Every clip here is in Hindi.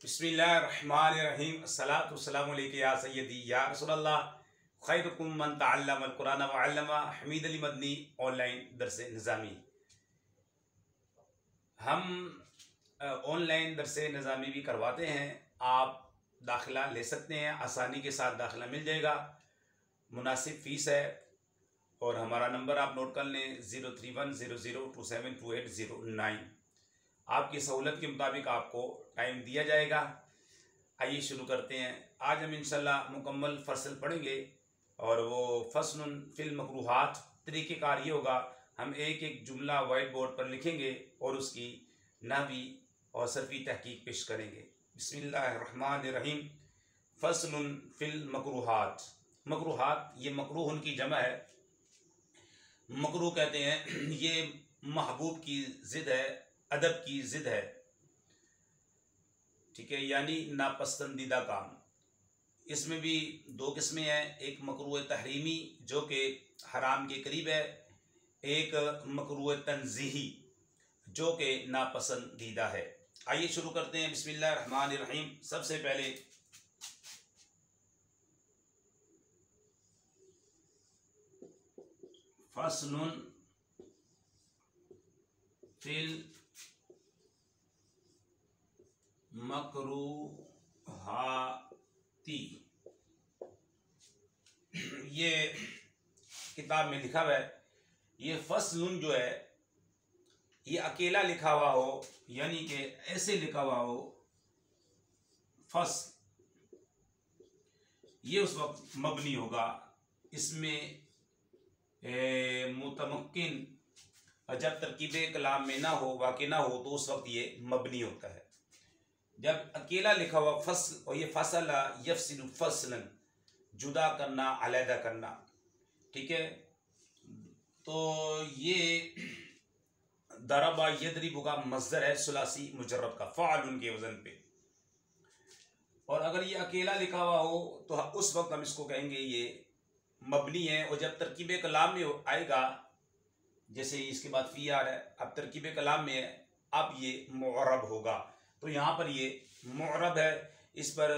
बिस्मिल्लाहिर्रहमानिर्रहीम अस्सलातु वस्सलामु अलैका या सय्यदी या रसूलल्लाह खैरुकुम मन तअल्लमल कुरान व अल्लमा। हमीद अली मदनी ऑनलाइन दरस निज़ामी। हम ऑनलाइन दरस निज़ामी भी करवाते हैं। आप दाखिला ले सकते हैं, आसानी के साथ दाखिला मिल जाएगा। मुनासिब फ़ीस है और हमारा नंबर आप नोट कर लें 031002728009। आपकी सहूलत के मुताबिक आपको टाइम दिया जाएगा। आइए शुरू करते हैं। आज हम इंशाल्लाह मुकम्मल फसल पढ़ेंगे और वो फस्लुन फिल मकरूहात। तरीक़ेकार ये होगा, हम एक एक जुमला वाइट बोर्ड पर लिखेंगे और उसकी नहवी और सरफ़ी तहकीक पेश करेंगे। बिस्मिल्लाहिर्रहमानिर्रहीम। फस्लुन फिल मकरूहात। मकरूहात ये मकरूह की जमा है। मकरूह कहते हैं ये महबूब की ज़िद है, अदब की ज़िद है, ठीक है, यानी नापसंदीदा काम। इसमें भी दो किस्में हैं, एक मकरूह तहरीमी जो कि हराम के करीब है, एक मकरूह तंज़ीही जो कि नापसंदीदा है। आइए शुरू करते हैं। बिस्मिल्लाहिर्रहमानिर्रहीम। सबसे पहले फस्लुन फिल मकरूहाती। ये किताब में लिखा हुआ है। ये फस्लुन जो है ये अकेला लिखा हुआ हो, यानी कि ऐसे लिखा हुआ हो फस्ल, ये उस वक्त मबनी होगा। इसमें मुतमक्किन जब तरकीब कलाम में ना हो, वाक़े ना हो, तो उस वक्त ये मबनी होता है। जब अकेला लिखा हुआ फसल, और ये फसला यफसिलु फसलन, जुदा करना, अलहदा करना, ठीक है। तो ये दरबा यदरिबु का मज़दर है सुलासी मुजर्रब का, फ़ाअलुन के वज़न पे। और अगर ये अकेला लिखा हुआ हो तो उस वक्त हम इसको कहेंगे ये मबनी है। और जब तरकीब कलाम में आएगा, जैसे इसके बाद फ़ी आ रहा है, अब तरकीब कलाम में है, अब ये मुअर्रब होगा। तो यहाँ पर ये मुअर्रब है इस पर,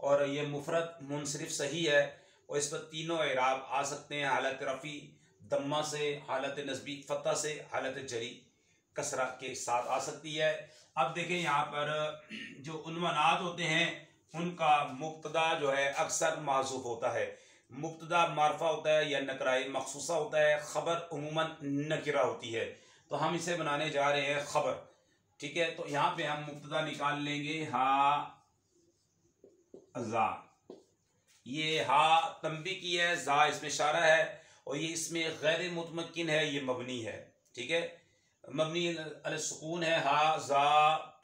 और ये मुफरद मुनसरिफ सही है, और इस पर तीनों एराब आ सकते हैं। हालत रफ़ी दम्मा से, हालत नस्बी फतह से, हालत जरी कसरा के साथ आ सकती है। अब देखें यहाँ पर जो उन्वानात होते हैं उनका मुब्तदा जो है अक्सर माज़ूफ़ होता है। मुब्तदा मारफा होता है या नकराए मखसूसा होता है। ख़बर उमूमन नकिरा होती है। तो हम इसे बनाने जा रहे हैं ख़बर, ठीक है। तो यहाँ पे हम मुब्तदा निकाल लेंगे हा ज़ा। ये हा तंबी की है, ज़ा इसमें इशारा है, और ये इसमें गैर मुतमक्किन है, ये मबनी है, ठीक है। मबनी अल सुकून है, हा ज़ा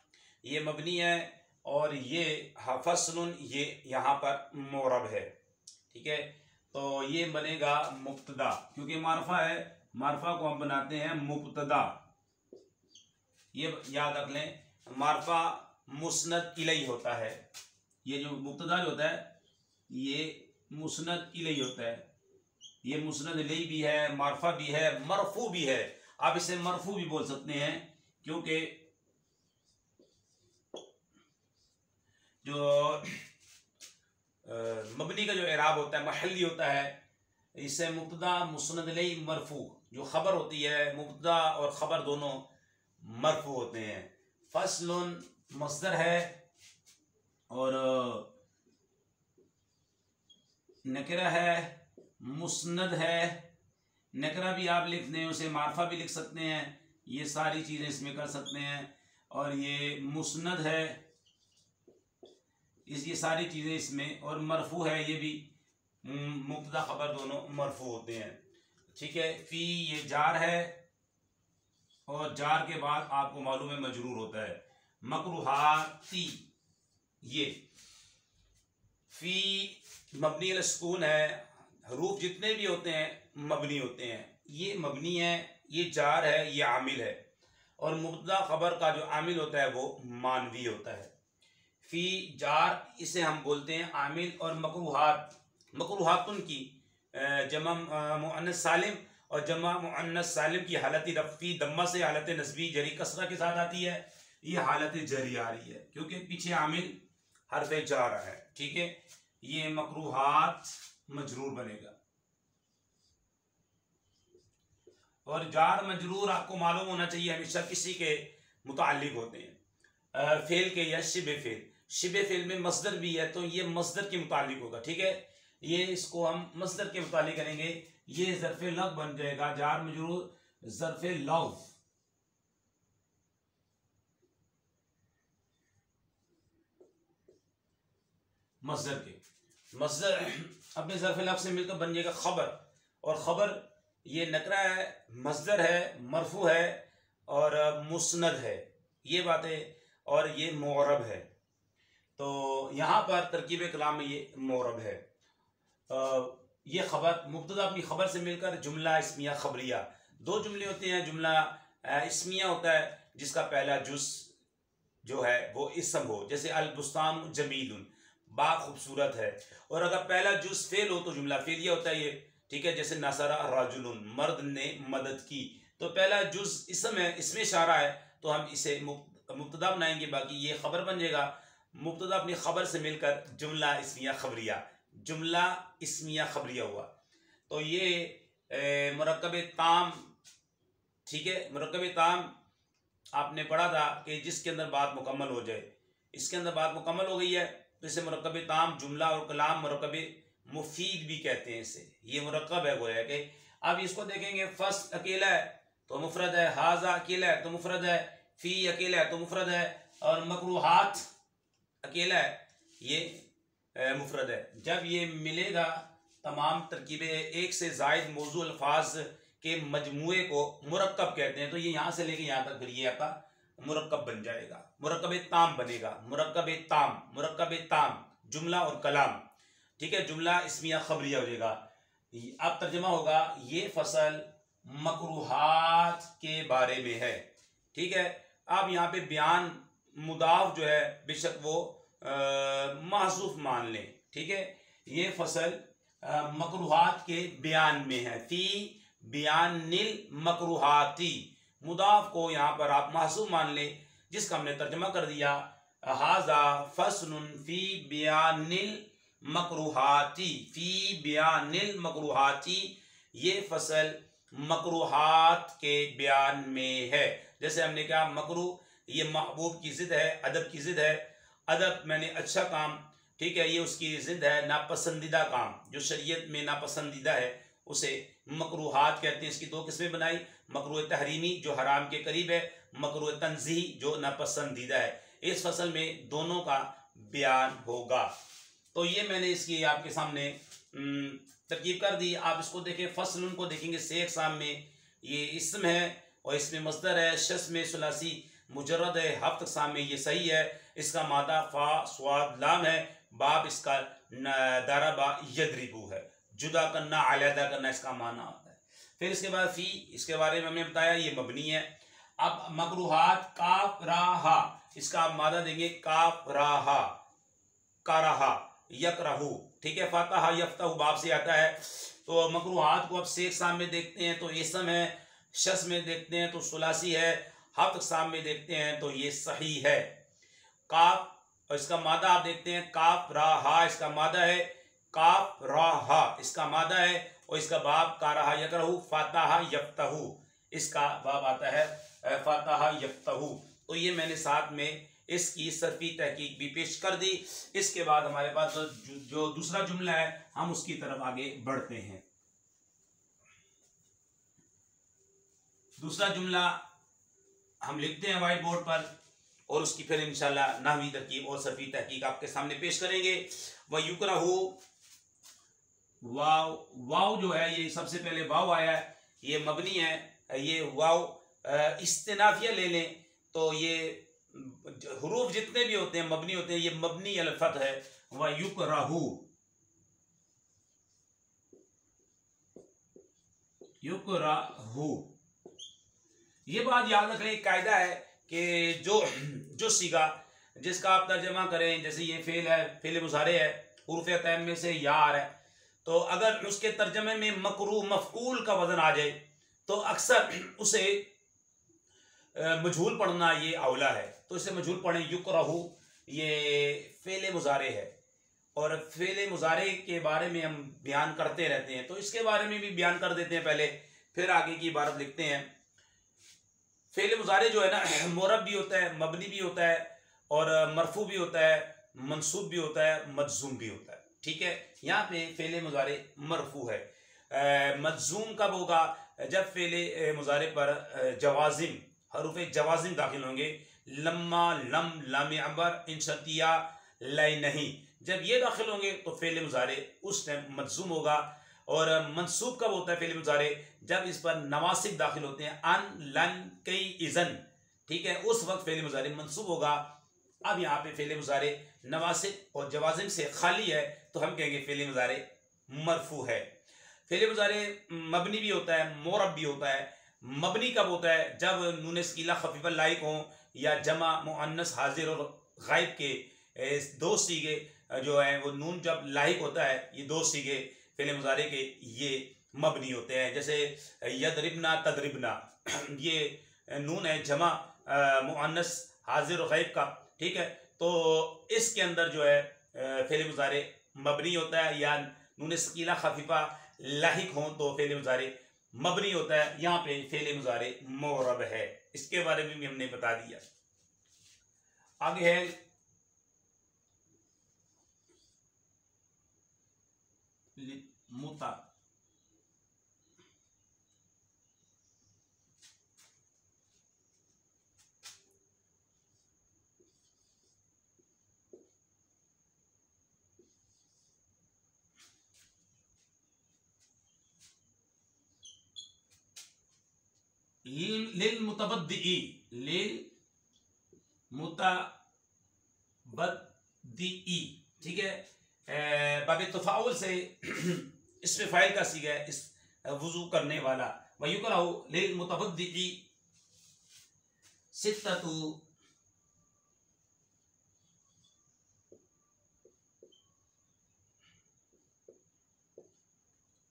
ये मबनी है, और ये हा फस्लुन ये यहाँ पर मुअर्रब है, ठीक है। तो ये बनेगा मुब्तदा, क्योंकि मारफा है, मारफा को हम बनाते हैं मुब्तदा। ये याद रख लें, मारफा मुस्नद इलैहि होता है। ये जो मुब्तदा जो होता है ये मुस्नद इलैहि होता है। ये मुस्नद इलैहि भी है, मारफा भी है, मरफू भी है। आप इसे मरफू भी बोल सकते हैं, क्योंकि जो मबनी का जो एराब होता है महल्ली होता है। इससे मुब्तदा मुस्नद इलैहि मरफू, जो खबर होती है मुब्तदा और खबर दोनों मरफू होते हैं। फस्लुन मस्दर है, और नकरा है, मुस्नद है। नकरा भी आप लिख दें, उसे मारफा भी लिख सकते हैं, ये सारी चीज़ें इसमें कर सकते हैं। और ये मुस्नद है, ये सारी चीज़ें इसमें, और मरफू है, ये भी मुब्तदा खबर दोनों मरफू होते हैं, ठीक है। फ़ी ये जार है, और जार के बाद आपको मालूम है मजरूर होता है। मकरूहाती ये फ़ी मबनी अल सुकून है। हरूफ जितने भी होते हैं मबनी होते हैं। ये मबनी है, ये जार है, ये आमिल है, और मुब्तदा खबर का जो आमिल होता है वो मानवी होता है। फ़ी जार इसे हम बोलते हैं आमिल। और मकरूहात, मकरूहातुन की जमा मुअन्नस सालिम, और जमा मुअन्नस सालिम की हालत रफ़ी दम्मा से हालत नस्बी जरी कसरा के साथ आती है। ये हालत जरी आ रही है क्योंकि पीछे आमिल हरफ जार है। ठीक है, ये मकरूहात मजरूर बनेगा। और जार मजरूर आपको मालूम होना चाहिए हमेशा किसी के मुताल्लिक होते हैं, फेल के या शिबे फेल। शिबे फेल में मस्दर भी है तो ये मस्दर के मुताल्लिक होगा। ठीक है, ये इसको हम मस्दर के मुताल्लिक करेंगे, ये ज़र्फ़े लव बन जाएगा, जार मजरूर ज़र्फ़े लव। मस्दर के मस्दर अपने ज़र्फ़े लव से मिलकर बन जाएगा खबर। और खबर ये नकरा है, मस्दर है, मरफू है और मुस्नद है, ये बातें, और ये मोरब है। तो यहाँ पर तरकीब कलाम में ये मोरब है। ये खबर मुब्तदा अपनी खबर से मिलकर जुमला इस्मिया खबरिया, दो जुमले होते हैं। जुमला इस्मिया होता है जिसका पहला जुज़ जो है वो इसम हो, जैसे अल बुस्तान जमीलुन, बाग खूबसूरत है। और अगर पहला जुज़ फेल हो तो जुमला फेलिया होता है ये। ठीक है, जैसे नसरा राजुलुन, मर्द ने मदद की। तो पहला जुज़ इसम है, इसमें इशारा है, तो हम इसे मुब्तदा बनाएंगे, बाकी ये खबर बन जाएगा। मुब्तदा अपनी खबर से मिलकर जुमला इस्मिया खबरिया, जुमला इस्मिया खबरिया हुआ। तो ये मुरक्कब ताम। ठीक है, मुरक्कब ताम आपने पढ़ा था कि जिसके अंदर बात मुकम्मल हो जाए, इसके अंदर बात मुकम्मल हो गई है तो इसे मुरक्कब ताम, जुमला और कलाम मुरक्कब मुफीद भी कहते हैं इसे। ये मुरक्कब है गोया कि। अब इसको देखेंगे, फस अकेला है तो मुफरद है, हाजा अकेला है तो मुफरद है, फी अकेला है तो मुफरद है, और मकरूहात अकेला है ये मुफरद है। जब ये मिलेगा तमाम तरकीबें एक से ज़ायद मौजू अल्फाज के मजमूए को मुरक्कब कहते हैं। तो ये यहाँ से लेके यहाँ तक फिर ये आपका मुरक्कब बन जाएगा, मुरक्कब ताम बनेगा, मुरक्कब ताम, मुरक्कब ताम, जुमला और कलाम। ठीक है, जुमला इस्मिया खबरिया हो जाएगा। अब तर्जमा होगा, ये फसल मकरूहात के बारे में है। ठीक है, अब यहाँ पे बयान मुदाफ जो है बेशक वो महसूफ मान लें। ठीक है, ये फसल मकरूहात के बयान में है। फी बयान निल मकरूहाती, मुदाफ को यहाँ पर आप महसूफ मान लें, जिसका हमने तर्जमा कर दिया, हाजा फस्लुन फी बयानिल मकरूहाती, फी बयानिल मकरूहाती, ये फसल मकरूहात के बयान में है। जैसे हमने कहा मकरू ये महबूब की ज़िद है, अदब की ज़िद है। अदब मैंने अच्छा काम, ठीक है, ये उसकी ज़िद है नापसंदीदा काम, जो शरीयत में नापसंदीदा है उसे मकरूहात कहते हैं। इसकी दो किस्में बनाई, मकरूह तहरीमी जो हराम के करीब है, मकरूह तंज़ीही जो नापसंदीदा है। इस फसल में दोनों का बयान होगा। तो ये मैंने इसकी आपके सामने तरकीब कर दी। आप इसको देखें, फसलुन को देखेंगे से एक साम में ये इसम है और इसमें मस्दर है, शस में सुलासी मुजर्रद है, हफ्त साम में ये सही है। इसका मादा फा स्वाद लाम है, बाब इसका दाराबा यदरिबू है, जुदा करना अलहदा करना इसका माना होता है। फिर इसके बाद फी, इसके बारे में हमने बताया ये मबनी है। अब मकरूहात काफ राहा, इसका आप मादा देंगे काफ राहा, काराहा यकरहू। ठीक है, फातहा यफ्तहू बाब से आता है। तो मकरूहात को अब से साम में देखते हैं तो इसम है, शस में देखते हैं तो सुलासी है, हफ्त साम में देखते हैं तो ये सही है। काफ और इसका मादा आप देखते हैं काफ राहा, इसका मादा है काफ राहा, इसका मादा है, और इसका बाब काराहा यकरहू, फातहा यफ्तहू, इसका बाब आता है फातहा यफ्तहू। तो ये मैंने साथ में इसकी सर्फी तहकीक भी पेश कर दी। इसके बाद हमारे पास जो दूसरा जुमला है हम उसकी तरफ आगे बढ़ते हैं। दूसरा जुमला हम लिखते हैं व्हाइट बोर्ड पर और उसकी फिर इंशाल्लाह नहवी तरकीब और सर्फी तहकीक आपके सामने पेश करेंगे। वह युकरहू, वाव, वाव जो है ये सबसे पहले वाव आया है, ये मबनी है। ये वाव इस्तिनाफिया ले लें तो ये हुरूफ जितने भी होते हैं मबनी होते हैं, ये मबनी अल फतह है। वह युकरहू, युकरहू। ये बात याद रखने की कायदा है कि जो सीगा जिसका आप तर्जमा करें, जैसे ये फेल है, फेल मुजारे है, उर्फ तैम में से यार है, तो अगर उसके तर्जमे में मकरू मफकूल का वजन आ जाए तो अक्सर उसे मजहूल पढ़ना ये औला है। तो इसे मजहूल पढ़ें। युकरहु ये फेले मुजारे है, और फेले मुजारे के बारे में हम बयान करते रहते हैं, तो इसके बारे में भी बयान कर देते हैं पहले, फिर आगे की इबारत लिखते हैं। फेले मुजारे जो है ना, मोरब भी होता है, मबनी भी होता है, और मरफू भी होता है, मंसूब भी होता है, मजजूम भी होता है। ठीक है, यहाँ पे फेले मुजारे मरफू है। मजजूम कब होगा? जब फेले मुजारे पर जवाजिम, हरूफ जवाजिम दाखिल होंगे। लम्मा, लम, लाम अबर, इंशतिया, लय नहीं, जब ये दाखिल होंगे तो फेले मुजारे उस टाइम मजजूम होगा। और मंसूब कब होता है फेले मुजारे? जब इस पर नवासिब दाखिल होते हैं, अन, लन, कई, इज़न। ठीक है, उस वक्त फेले मुजारे मंसूब होगा। अब यहाँ पे फेले मुजारे नवासिब और जवाजिम से खाली है, तो हम कहेंगे फेले मुजारे मरफू है। फेले मुजारे मबनी भी होता है, मोरब भी होता है। मबनी कब होता है? जब नून सकीला खफीफा लाइक हों, या जमा मुअन्नस हाजिर और गायब के दो सीगे जो है वो नून जब लाइक होता है, ये दो सीगे फेले मुजारे के ये मबनी होते हैं। जैसे यदरिबना, तदरिबना, ये नून है जमा मुअन्नस हाजिर और गायब का। ठीक है, तो इसके अंदर जो है फेले मुजारे मबनी होता है, या नून सकीला खफीफा लाहिक हों तो फेले मुजारे मबनी होता है। यहाँ पे फेले मुजारे मोरब है, इसके बारे में भी हमने बता दिया। आगे है मुता। लिल मुतबद्दी, लिल मुतबद्दी। ठीक है, बाबे तफाउल से इसमें फाइल का सीगा है, इस वुजू करने वाला। वयुकरहु लिल मुतबद्दी सित्ततु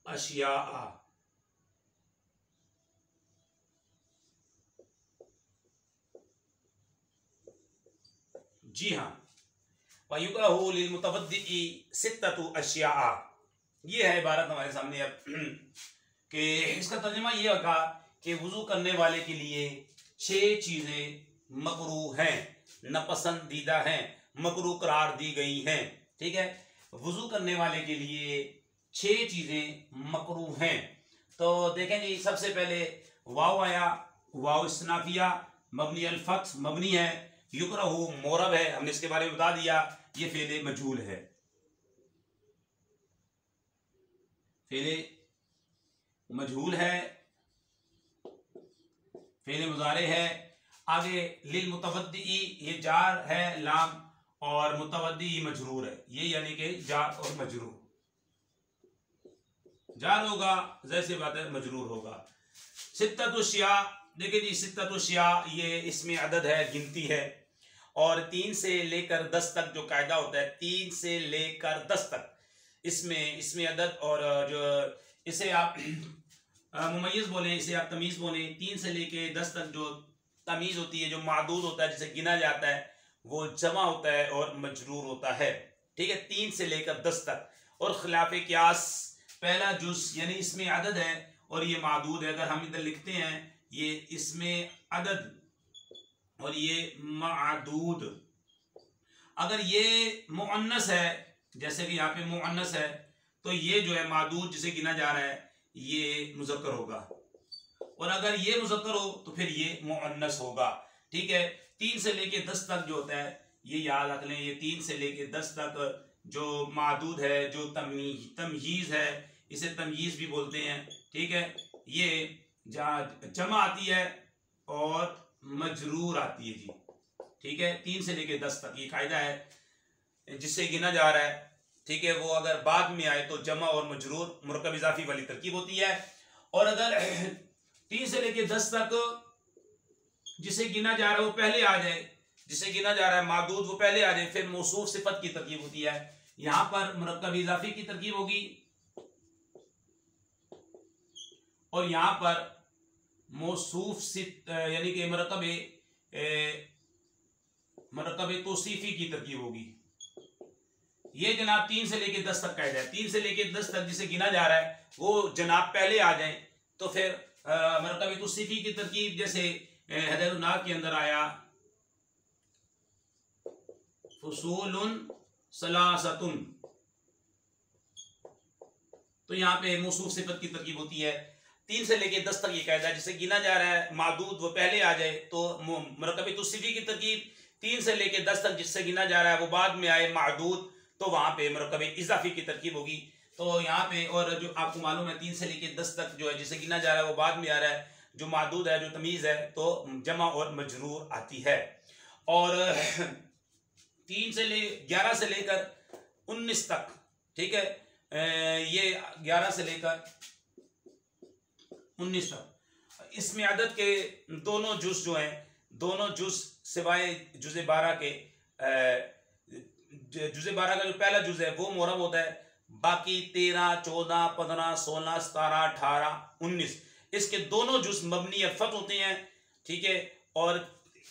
अशिया। जी हाँ, वयुकरहु लिल मुतबद्दी सित्ततु अशिया, ये है इबारत हमारे सामने अब कि इसका तर्जुमा ये होगा कि वुजू करने वाले के लिए 6 चीजें मकरू हैं, नापसंदीदा हैं, मकरू करार दी गई हैं। ठीक है, वुजू करने वाले के लिए 6 चीजें मकरू हैं। तो देखें जी, सबसे पहले वाव आया, वाव इस्तिनाफिया मबनी अल फत्ह मबनी है। युकरहु मोरब है, हमने इसके बारे में बता दिया, ये फेले मजहूल है, फेले मजहूल है, फेले मुजारे है। आगे लिल मुतवद्दी, ये जार है लाम, और मुतवद्दी मजरूर है, ये यानी कि जार और मजरूर। जार होगा जैसे बात है, मजरूर होगा। सित्ततुशिया, देखिए जी, सित्ततुशिया ये इसमें अदद है, गिनती है, और 3 से लेकर 10 तक जो कायदा होता है, 3 से लेकर 10 तक इसमें अदद, और जो इसे आप मुमय्यज़ बोलें, इसे आप तमीज़ बोलें। 3 से लेके 10 तक जो तमीज़ होती है, जो मादूद होता है, जिसे गिना जाता है, वो जमा होता है और मजरूर होता है। ठीक है, 3 से लेकर 10 तक। और खिलाफ क़ियास पहला जुज़, यानी इसमें अदद है और ये मादूद है। अगर हम इधर लिखते हैं ये इसमें अदद और ये मादूद, अगर ये मुअन्नस है, जैसे कि यहाँ पे मुअन्नस है, तो ये जो है मादूद जिसे गिना जा रहा है ये मुज़क्कर होगा, और अगर ये मुज़क्कर हो तो फिर ये मुअन्नस होगा। ठीक है, 3 से लेके 10 तक जो होता है, ये याद रख लें, ये 3 से लेके 10 तक जो मादूद है, जो तमयीज़ है, इसे तमयीज़ भी बोलते हैं। ठीक है, ये जमा आती है और मजरूर आती है जी। ठीक है, 3 से लेके 10 तक ये कायदा है जिससे गिना जा रहा है। ठीक है, वो अगर बाद में आए तो जमा और मजरूर मुरक्कब इजाफी वाली तरकीब होती है। और अगर 3 से लेके 10 तक जिसे गिना जा रहा है वो पहले आ जाए, जिसे गिना जा रहा है मादूद वो पहले आ जाए, फिर मौसूफ सिफत की तरकीब होती है। यहां पर मुरक्कब इजाफी की तरकीब होगी, और यहां पर मौसूफ यानी कि मुरक्कब मरकब तौसीफी की तरकीब होगी। ये जनाब 3 से लेके 10 तक कायदा है। 3 से लेके 10 तक जिसे गिना जा रहा है वो जनाब पहले आ जाए तो फिर मरकब तौसीफी की तरकीब जैसे हदरुन्नास के अंदर आया फुसूलुन सलासतुन, तो यहाँ पे मौसूफ सिफत की तरकीब होती है। 3 से लेके 10 तक ये कायदा जिसे गिना जा रहा है मादूद वो पहले आ जाए तो मरकब तौसीफी की तरकीब 3 से लेके 10 तक जिससे गिना जा रहा है वो बाद में आए मादूद, तो वहां पे मरकब इजाफी की तरकीब होगी। तो यहाँ पे और जो आपको मालूम है 3 से लेके 10 तक जो है जिसे गिना जा रहा है वो बाद में आ रहा है, जो मादूद है जो तमीज़ है तो जमा और मजरूर आती है। और 3 से ले 11 से लेकर 19 तक, ठीक है, ये 11 से लेकर 19 तक इसमें अदद के दोनों जुज़ जो हैं, दोनों जुज़ सिवाय जुज़े 12 के, जुज़े 12 का जो पहला जुज़ है वो मुहर्रम होता है, बाकी 13, 14, 15, 16, 17, 18, 19 इसके दोनों जुज़ मबनी फत होते हैं, ठीक है। और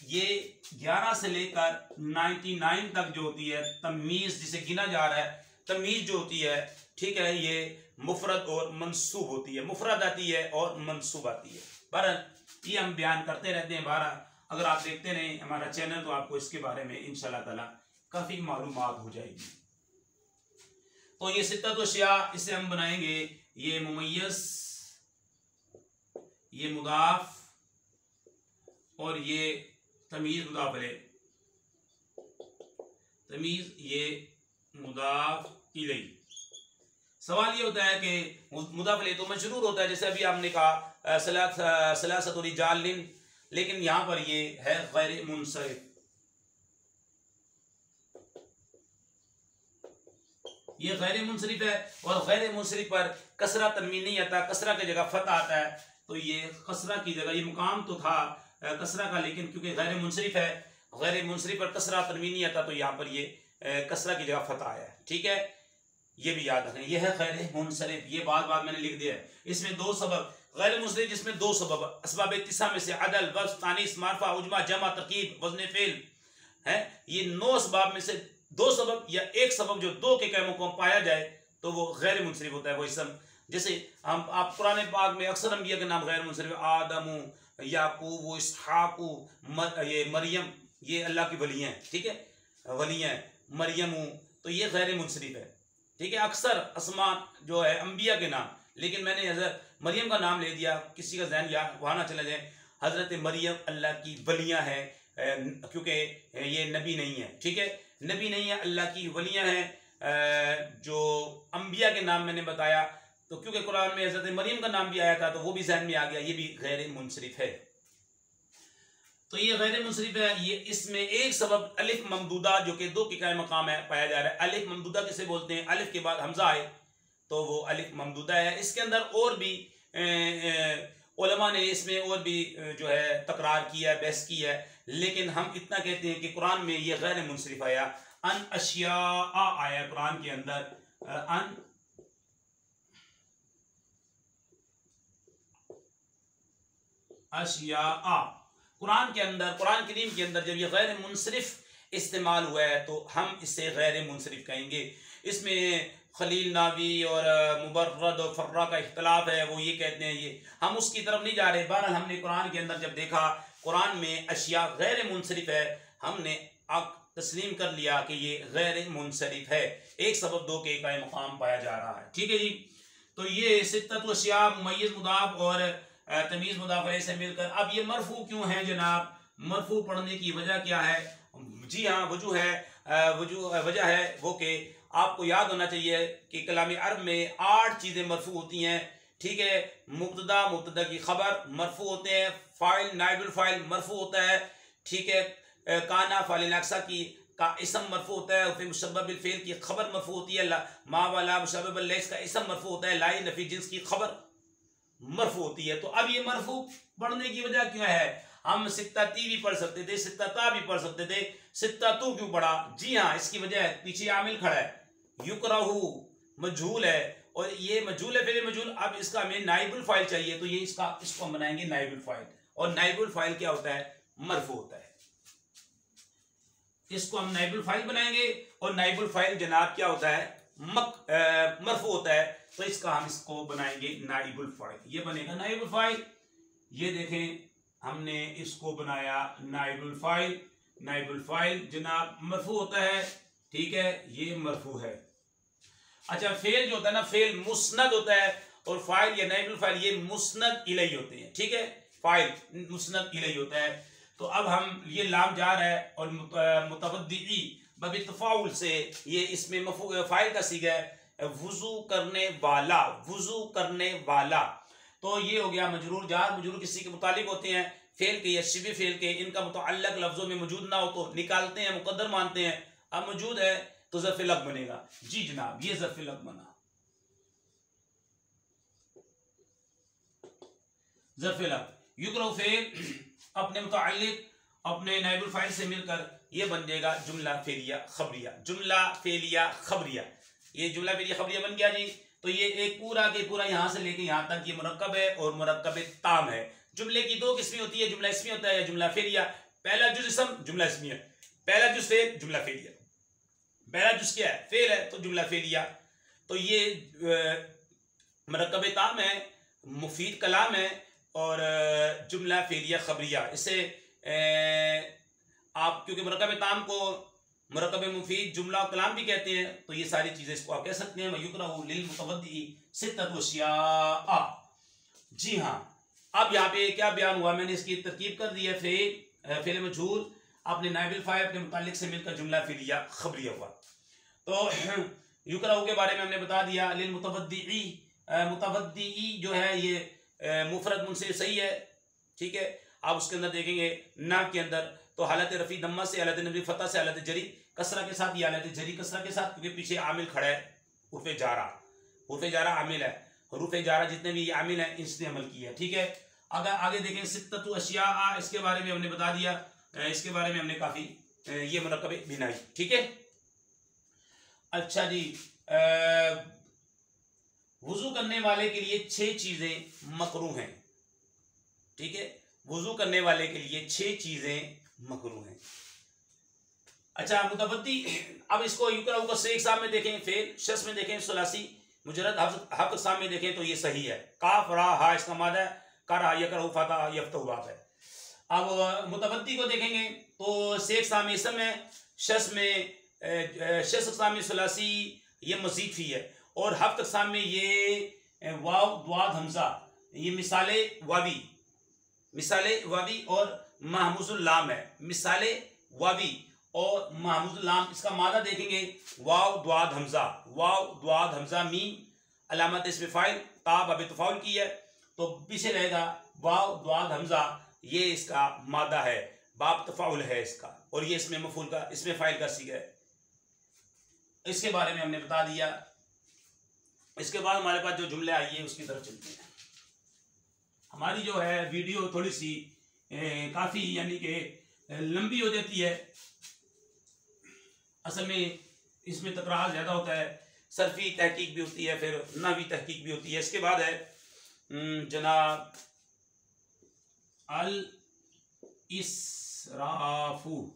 ये 11 से लेकर 99 तक जो होती है तमीज़ जिसे गिना जा रहा है, तमीज़ जो होती है, ठीक है, ये मुफरद और मंसूब होती है, मुफरद आती है और मंसूब आती है। बहरहाल ये हम बयान करते रहते हैं। बहरहाल अगर आप देखते रहें हमारा चैनल तो आपको इसके बारे में इंशाल्लाह ताला काफ़ी मालूमात हो जाएगी। तो ये सित्तत अशिया, इसे हम बनाएंगे ये मुमय्यज़, ये मुदाफ और ये तमीज़ मुदाफ अलैह, तमीज़ ये मुदाफ इलैह। सवाल ये होता है कि मुदाफ अलैह तो मजरूर होता है, जैसे अभी आपने कहा सलासतु रिजालिन, लेकिन यहां पर ये है गैर मुनसरिफ, ये गैर मुनसरिफ है और गैर मुनसरिफ पर कसरा तनवीन नहीं आता, कसरा की जगह फतह आता है। तो ये कसरा की जगह, ये मुकाम तो था कसरा का, लेकिन क्योंकि गैर मुनसरिफ है, गैर मुनसरिफ पर कसरा तनवीन नहीं आता तो यहाँ पर ये कसरा की जगह फतह आया है, ठीक है। ये भी याद रखें, ये है गैर मुनसरिफ, ये बात मैंने लिख दिया है। इसमें 2 सबब, गैर मुनसरिफ जिसमें 2 सबब, असबाब इत्तिसा में से अदल, वज़्न, तानीस, मारफा, उजमा, जमा, तरकीब, वज़न फ़िल है, ये 9 असबाब में से 2 सबब या 1 सबब जो 2 के कई मौक़ों पाया जाए तो वो गैर मुनसरिफ होता है वो इसम। जैसे हम आप कुरान पाक में अक्सर अंबिया के नाम गैर मुनसरिफ, आदमु, याकूब, इसहाकु, ये मरियम, ये अल्लाह की वलियाँ हैं, ठीक है, वलियाँ, मरियमु, तो ये गैर मुनसरिफ है, ठीक है। अक्सर असमा जो है अंबिया के नाम, लेकिन मैंने हज़रत मरियम का नाम ले दिया, किसी का जहन या वहाँ ना चला जाए, हज़रत मरियम अल्लाह की वलियाँ हैं, क्योंकि ये नबी नहीं है, ठीक है, नबी नहीं है, अल्लाह की वलियाँ हैं। जो अंबिया के नाम मैंने बताया तो क्योंकि कुरान में हज़रत मरियम का नाम भी आया था तो वो भी जहन में आ गया, ये भी गैर मुनसरिफ है। तो ये गैर मुनसरिफ है। ये इसमें एक सबब अलिफ ममदूदा जो कि 2 के कायम मकाम है पाया जा रहा है। अलिफ ममदूदा किसे बोलते हैं? अलिफ के बाद हमजा आए तो वो अलिफ ममदूदा है। इसके अंदर और भी उलमा ने इसमें और भी जो है तकरार किया है, बहस की है, लेकिन हम इतना कहते हैं कि कुरान में ये गैर मुनसरिफ आया। अन अशिया आया कुरान के अंदर, अन अशिया कुरान के अंदर, कुरान करीम के अंदर जब ये गैर मुनसरिफ इस्तेमाल हुआ है तो हम इसे गैर मुनसरिफ कहेंगे। इसमें खलील नावी और मुबर्रद और फर्रा का इख्तलाफ है, वो ये कहते हैं, ये हम उसकी तरफ नहीं जा रहे। बहरहाल हमने कुरान के अंदर जब देखा कुरान में अशिया गैर मुनसरिफ है, हमने तस्लीम कर लिया कि ये गैर मुनसरिफ है। एक सबब 2 के कायम मकाम पाया जा रहा है, ठीक है जी। तो ये सित्तत अशिया मुमय्यज़ मुदाफ और तमीज़ मुदाफ अलैह से मिलकर, अब ये मरफू क्यों है जनाब? मरफू पढ़ने की वजह क्या है? जी हाँ, वजह है वो कि आपको याद होना चाहिए कि कलाम अरब में 8 चीज़ें मरफू होती हैं, ठीक है। मुब्तदा, मुब्तदा की खबर मरफू होते हैं, फ़ाइल, नाइबुल फ़ाइल मरफू होता है, ठीक है। काना फ़ाइल अक्सा की का इसम मरफू होता है, फिर मुशब्बह बिल फ़िल की खबर मरफू होती है, मा वाला मुशब्बह बिल लैस का इसम मरफू होता है, लाई नफी जिन्स की खबर मरफू होती है। तो अब ये मरफू पढ़ने की वजह क्या है? हम सित्ताती भी पढ़ सकते थे, सित्ताता भी पढ़ सकते थे, सित्तातू क्यों पढ़ा? जी हाँ, इसकी वजह है, पीछे आमिल खड़ा है, युकरहू मजहूल है और ये मजहूल है, फिर मजहूल। अब इसका हमें नाइबुल फ़ाइल चाहिए तो ये इसको हम बनाएंगे नाइबुल फ़ाइल, और नाइबुल फ़ाइल क्या होता है? मरफू होता है। इसको हम नाइबुल फाइल बनाएंगे, और नाइबुल फाइल जनाब क्या होता है, मरफू होता है, तो इसका हम इसको बनाएंगे नाइबुल फाइल। ये बनेगा नाइबुल फाइल। ये देखें हमने इसको बनाया नाइबुल फाइल। नाइबुल फाइल जनाब मरफू होता है, ठीक है, ये मरफू है। अच्छा, फेल जो होता है ना, फेल मुस्नद होता है, और फाइल या नाइबुल फाइल ये मुस्नद इलैहि होते हैं, ठीक है, फाइल मुस्नद इलैहि होता है। तो अब हम ये लाम जार है और मुतवद्दी बबित्तफाउल से, ये इसमें फाइल का सीगा है वुजू करने वाला, वुजू करने वाला। तो ये हो गया मजरूर जार। मजरूर किसी के मुतालिक होते हैं, फेल के या शिबे फेल के, इनका मुतअल्लक लफ्जों में मौजूद ना हो तो निकालते हैं, मुकद्दर मानते हैं। अब मौजूद है तो ज़र्फ़ लग बनेगा। जी जनाब, ये ज़र्फ़ लग बना, ज़र्फ़ लग। युक्रो फेल अपने मुतअल्लिक अपने नाइबुल फाइल से मिलकर ये बन जाएगा जुमला फेलिया खबरिया। जुमला फेलिया खबरिया, ये जुमला फेलिया खबरिया बन गया जी। तो ये एक पूरा के पूरा यहाँ से लेके यहाँ तक ये मुरक्कब है और मुरक्कब ताम है। जुमले की दो किस्में होती है, जुमला इसमी होता है या जुमला फेलिया। पहला जुज इसम जुमला इसमी है, पहला जुज फेल जुमला फेलिया। पहला जुज क्या है, फेल है, तो जुमला फेलिया। तो ये मुरक्कब ताम है, मुफीद कलाम है, और जुमला फेलिया खबरिया। इसे आप क्योंकि मुरक्कब ताम को मुरक्कब मुफीद जुमला और कलाम भी कहते हैं, तो ये सारी चीजें इसको आप कह सकते हैं। युक़रअ लिल मुतवद्दी सित्ततु अशिया। जी हाँ, अब यहाँ पे क्या बयान हुआ, मैंने इसकी तरकीब कर दी है। फेल मजहूल अपने नाइबुल फाइल अपने मुतालिक से मिलकर जुमला फेलिया खबरिया हुआ। तो युक़रअ के बारे में हमने बता दिया। लिल मुतवद्दी, मुतवद्दी जो है ये मुफरद मुनसिब सही है, ठीक है। आप उसके अंदर देखेंगे ना के अंदर तो हालत रफ़ी दम्मा से, हालत नबी फतह से, हालत जरी कसरा के साथ, या हालत जरी कसरा के साथ, क्योंकि पीछे आमिल खड़ा है उर्फ़े जारा। उर्फ़े जारा आमिल है, उर्फ़े जारा जितने भी आमिल हैं इसने अमल किया है, ठीक है। अगर आगे देखें सित्ततु अशिया, इसके बारे में हमने बता दिया, इसके बारे में हमने काफ़ी ये मुरक्कब बिनाई, ठीक है। अच्छा जी, वुजू करने वाले के लिए 6 चीज़ें मकरूह हैं, ठीक है। वुजू करने वाले के लिए 6 चीज़ें मकरूह हैं। अच्छा, मुतवद्दी, अब इसको युक़रअ को से इक़साम में देखें, फेल शस में देखें, सुलासी मुजर्रद हफ़ इक़साम में देखें तो ये सही है। काफ रा हा इसका मादा है, करा यकरहु फतह यफ्तहु बाब है। अब मुतवद्दी को देखेंगे तो से इक़साम में इसम है, शस इक़साम में सुलासी ये मज़ीद फी है, और हफ़्त इक़साम में ये वाव द्वाद हमज़ा, ये मिसाले वावी और महमूजुल लाम है। मिसाले वावी और महमूजुल लाम, इसका मादा देखेंगे वाव द्वाद हमजा, वाव द्वाद हमजा मीम अलामत इसमें फाइल ता बाब तफाउल की है, तो पीछे रहेगा वाव द्वाद हमजा, ये इसका मादा है, बाब तफाउल है इसका, और ये इसमें मफूल का इसमें फाइल का सीगा है। इसके बारे में हमने बता दिया। इसके बाद हमारे पास जो जुमले आई है उसकी तरफ चलते हैं। हमारी जो है वीडियो थोड़ी सी काफ़ी यानी कि लंबी हो जाती है, असल में इसमें तकरार ज़्यादा होता है, सरफी तहकीक भी होती है, फिर नहवी तहकीक भी होती है। इसके बाद है जनाब अल इसराफू,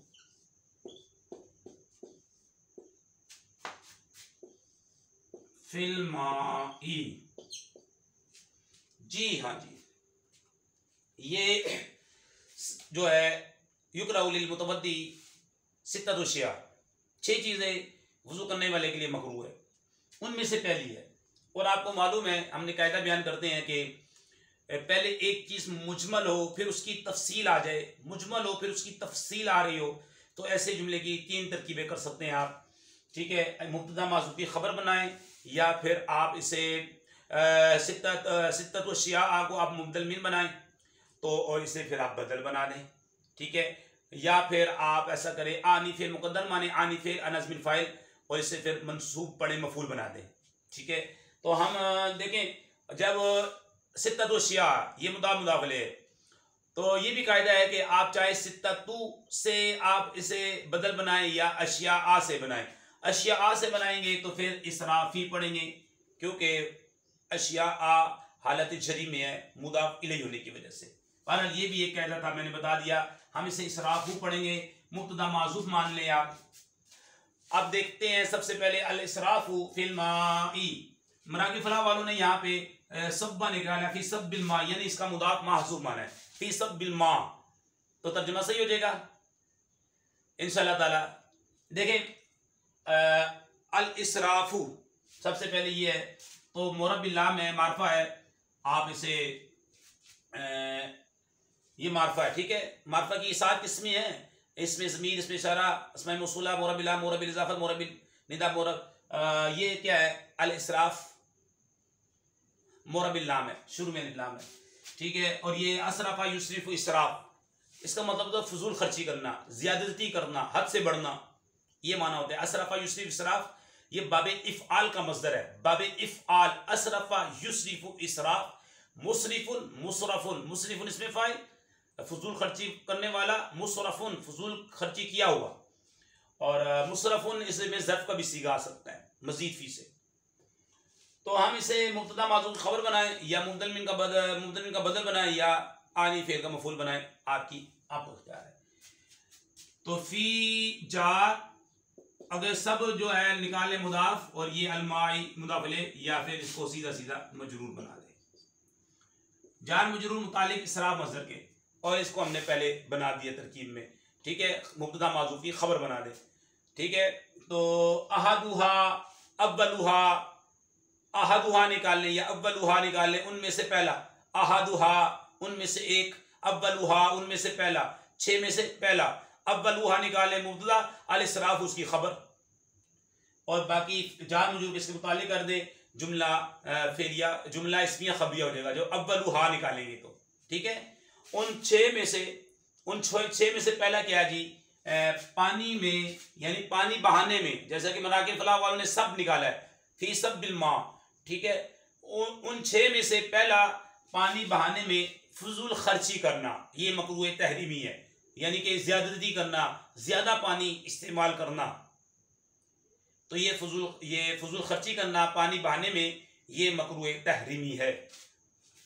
फिल्माई। जी हाँ जी, ये जो है युक़रअ लिल मुतवद्दी सित्ततु अशिया, 6 चीज़ें वुज़ू करने वाले के लिए मकरूह है, उनमें से पहली है। और आपको मालूम है हमने कायदा बयान करते हैं कि पहले एक चीज़ मुजमल हो फिर उसकी तफसील आ जाए, मुजमल हो फिर उसकी तफसील आ रही हो, तो ऐसे जुमले की 3 तरकीबें कर सकते हैं आप, ठीक है। मुब्तदा माज़ूफ़ की ख़बर बनाएं, या फिर आप इसे सित्ततु अशिया को आप मुबदल मिन बनाएं, तो और इसे फिर आप बदल बना दें, ठीक है। या फिर आप ऐसा करें आनी फेल मुकद्दर माने आनी फेल अनज़ मिन फाइल, और इसे फिर मंसूब पड़े मफूल बना दें, ठीक है। तो हम देखें जब सित्ततु अशिया ये मुदाफ़ है, तो ये भी कायदा है कि आप चाहे सित्ततु से आप इसे बदल बनाएं या अशिया आ से बनाएं। अशिया आ से बनाएंगे तो फिर इसराफी पढ़ेंगे, क्योंकि अशिया आ हालत जरी में है मुदाफ़ इलैहि होने की वजह से। बहरहाल ये भी एक कायदा था, मैंने बता दिया। हम इसे इसराफू पढ़ेंगे, मुब्तदा माज़ूफ मान लें आप। अब देखते हैं सबसे पहले अल इसराफु फिल माई। मराकी फलाह वालों ने यहाँ पे सब्बा निकाला, फी सब्बिल मा, यानी इसका मुदाफ महज़ूफ माना है, फी सब्बिल मा, तो तर्जुमा सही हो जाएगा इंशाअल्लाह ताला। देखें अल इसराफु सबसे पहले ये है, तो मुरब्बिल्लाह में मारफा है, आप इसे ये मारफा है, ठीक है। मारफा की 7 किस्में हैं, इसमें ज़मीर, इसमें इशारा, इसमें मौसूला, मुरब्बिल्लाह, मुरब्बिल इज़ाफ़त, मुरब्बिल निदा, ये क्या है अल इसराफ मुरब्बिल्लाह में शुरू में निकला है, ठीक है। और ये असरफा युसरिफु इसराफ, इसका मतलब तो फजूल खर्ची करना, ज़्यादती करना, हद से बढ़ना, ये माना होता है। असरफा युसरिफ इसराफ ये बाबे इफ़आल का मस्दर है, बाबे इफ़आल, असरफा युसरिफु इसराफ, मुसरिफुन मुसरफुन, मुसरिफुन इसमें फ़ाइल फजूल खर्ची करने वाला, मुसरफुन फजूल खर्ची किया हुआ, और मुसरफुन इसमें ज़र्फ़ का भी सीगा आ सकता है मज़ीद फी से। तो हम इसे मुब्तदा माज़ूफ खबर बनाएं या मुब्दल मिन का बदल बनाएं या आनी फेल का मफूल बनाएं, आपको इख्तियार है। तो फी जार अगर सब जो है निकाले मुदाफ, और ये अलमाई मुदाफले, या फिर इसको सीधा सीधा मजरूर बना दे। जार मजरूर मुतालिक इसराफ मज़दर के, और इसको हमने पहले बना दिया तरकीब में, ठीक है। मुब्तदा माज़ूफ की खबर बना दे, ठीक है। तो अहदुहा अव्वलुहा, अहदुहा निकाल लें या अव्वलुहा निकाल लें, उनमें से पहला, अहदुहा उनमें से एक, अव्वलुहा उनमें से पहला, 6 में से पहला, अव्वलुहा निकाल लें मुब्तदा, अल इसराफ उसकी खबर, और बाकी जार मजरूर इसके मुतालिक कर दे, जुमला फेलिया, जुमला इस्मिया खबरिया हो जाएगा जो अव्वलुहा निकालेंगे तो, ठीक है। उन 6 में से पहला क्या जी, पानी में, यानी पानी बहाने में, जैसा कि मनाकिब फलाह वालों ने सब निकाला है, फी सब्बिल मा, ठीक है। उन 6 में से पहला पानी बहाने में फजूल खर्ची करना, ये मकरूह तहरीमी है, यानी कि ज़्यादती करना, ज़्यादा पानी इस्तेमाल करना, तो ये फजूल खर्ची करना पानी बहाने में, ये मकरूह तहरीमी है।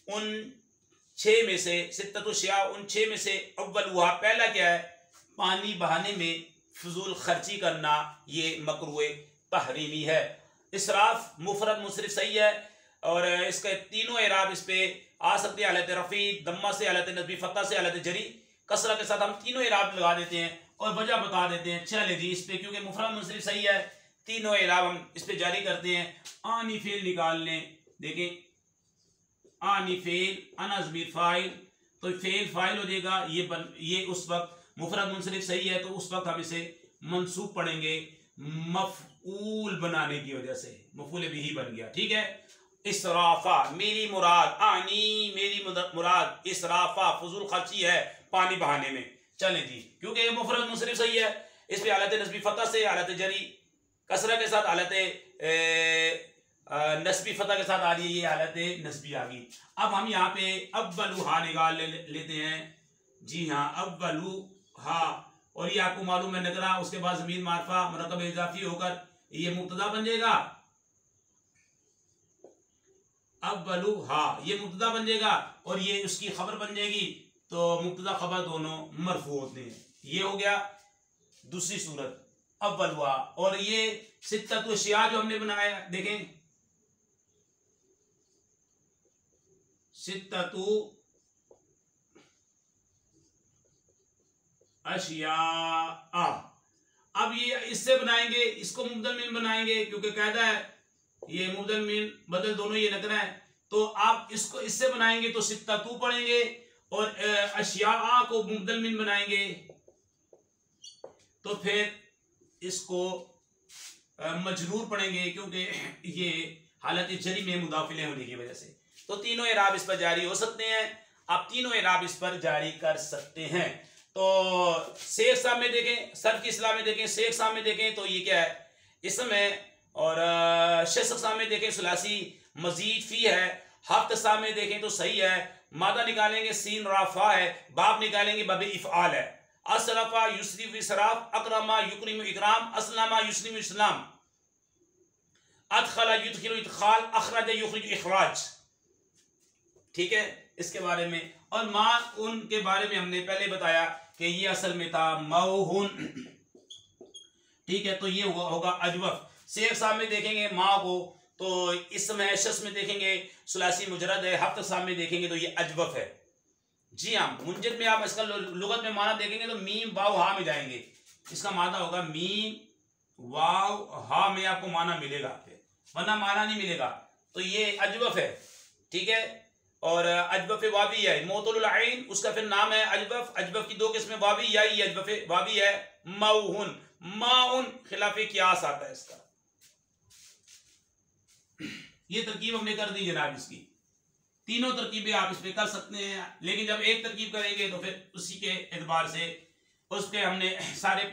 उन 6 में से सित्ततुशिया, उन 6 में से अव्वल हुआ पहला क्या है, पानी बहाने में फजूल खर्ची करना, ये मकरूह तहरीमी है। इसराफ मुफरद मुसरिफ सही है, और इसके तीनों एराब इस पे आ सकते हैं, हालत रफ़ी, दम्मा से, हालत नस्बी, फतह से, हालत जरी, कसरा के साथ हम तीनों एराब लगा देते हैं और वजह बता देते हैं। चले जी, इस पे क्योंकि मुफरद मुसरिफ सही है, तीनों एराब हम इस पे जारी करते हैं। आनी फेल निकाल लें, देखें आनी फेल, अना ज़मीर फाइल, तो फेल फाइल हो जाएगा, ये उस वक्त मुफरद मुंसरिफ सही है, तो उस वक्त हम इसे मंसूब पढ़ेंगे मफऊल बनाने की वजह से, मफूल बिही बन गया, ठीक है। इसराफा मेरी मुराद, आनी मेरी मुराद, इसराफा फजूल खर्ची है पानी बहाने में। चलें जी, क्योंकि ये मुफरद मुंसरिफ सही है, इस पे हालत नस्बी फतह से, हालत जरी कसरा के साथ, हालत नस्बी फतह के साथ आ रही है, ये हालत नस्बी आ गई। अब हम यहाँ पे अव्वलुहा निकाल लेते हैं, जी हाँ अव्वलुहा, और ये आपको मालूम है नकरा, उसके बाद ज़मीर मारफा मुरक्कब इजाफी होकर ये मुब्तदा बन जाएगा, अव्वलुहा ये मुब्तदा बन जाएगा, और ये उसकी खबर बन जाएगी, तो मुब्तदा खबर दोनों मरफू होते हैं। ये हो गया दूसरी सूरत अव्वलुहा। और ये सित्ततु अशिया जो हमने बनाया, देखें सित्ततु अशिया, अब ये इससे बनाएंगे, इसको मुबदल मिन बनाएंगे, क्योंकि कायदा है ये मुबदल मिन बदल दोनों ये नकरा है, तो आप इसको इससे बनाएंगे तो सित्ततु पढ़ेंगे, और अशिया को मुबदल मिन बनाएंगे तो फिर इसको मजरूर पढ़ेंगे, क्योंकि ये हालत जरी में मुदाफिले होने की वजह से। तो तीनों इराब इस पर जारी हो सकते हैं, आप तीनों इराब इस पर जारी कर सकते हैं। तो शेख साहब में देखें, सर्फ की इस्लाह में देखें, शेख साहब में देखें तो ये क्या है इसमें, और शेख साहब में देखें सुलासी मजीद फी है, हफ्त साहब में देखें तो सही है, मादा निकालेंगे सीन राफा है, बाप निकालेंगे बबे इफ़आल है, असरफा युसरिफ इसराफ, अकरमा युकरिम इकराम, असलमा युस्लिम इस्लाम, अदखला युदखिलु इदखाल, अखरज युखरिज इखराज, ठीक है इसके बारे में। और माँ उनके बारे में हमने पहले बताया कि ये असल में था मऊहुन, ठीक है। तो ये होगा अजवफ। शेख साहब में देखेंगे माँ को तो इसमें शस में देखेंगे सुलासी मुजरद है, हफ्त साहब में देखेंगे तो ये अजवफ है। जी हाँ, मुंजिद में आप इसका लुगत में माना देखेंगे तो मीम वाव हा में जाएंगे, इसका माना होगा मीम वाव हा में आपको माना मिलेगा, वरना माना नहीं मिलेगा। तो ये अजवफ है, ठीक है। और अजवफ वावी है, मोतुल आइन उसका फिर नाम है अजवफ। अजवफ की दो किस्में, वावी या अजवफ वावी है मऊहुन, माउन खिलाफे कियास आता है इसका। ये तरकीब हमने कर दी जनाब, इसकी तीनों तरकीबें आप इस पे कर सकते हैं, लेकिन जब एक तरकीब करेंगे तो फिर उसी के एतबार से उसके हमने सारे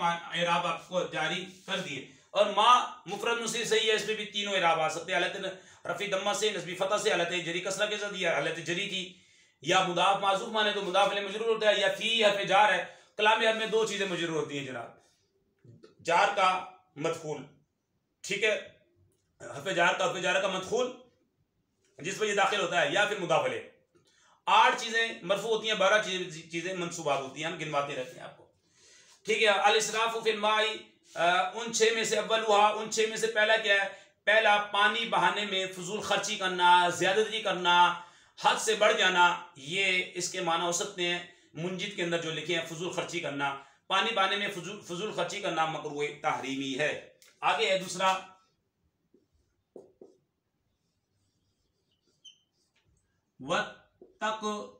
इराब आपको जारी कर दिए। और माँ मुफरद मुस्लिम सही है, इसमें भी तीनों इराब आ सकते हैं, हालत रफी दम्मा से, नस्बी फतह से, हालत जरी कसरा के साथ, या हालत जरी थी, या मुदाफ माजूफ माने तो मुदाफ अलैहि मजरूर होता है, या फी हर्फ जार है। कलाम अरब में दो चीजें मजरूर होती हैं जनाब, जार का मदखूल, ठीक है, हर्फ जार का मदखूल जिस पर ये दाखिल होता है, या फिर मुदाफ अलैह। 8 चीजें मरफू होती हैं, 12 चीजें मंसूबात होती हैं, हम गिनवाते रहते हैं आपको, ठीक है। अल इसराफ फिल माई, उन 6 में से अव्वल हुआ, उन 6 में से पहला क्या है? पहला पानी बहाने में फजूल खर्ची करना, ज्यादती करना, हद से बढ़ जाना, ये इसके माना हो सकते हैं मुंजिद के अंदर जो लिखे हैं, फजूल खर्ची करना, पानी बहाने में फजूल खर्ची करना मकरूह तहरीमी है। आगे है दूसरा, वत्तक़तीरु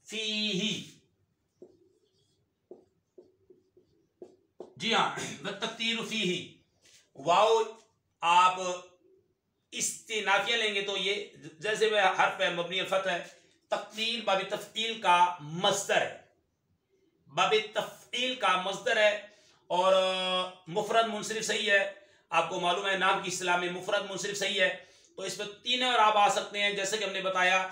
फीही, जी हाँ, वत्तक़तीरु फीही, वाओ आप इस्तिनाफिया लेंगे तो ये जैसे वह हर्फ है मबनी अल फतह है, तक़दीर बाब तफ़ईल का मस्दर है, बाब तफ़ईल का मस्दर है। और मुफरद मुनसरिफ सही है, आपको मालूम है नाम की इस्तिलाह में मुफरद मुनसरिफ सही है, तो इस पर तीन इराब आ सकते हैं, जैसे कि हमने बताया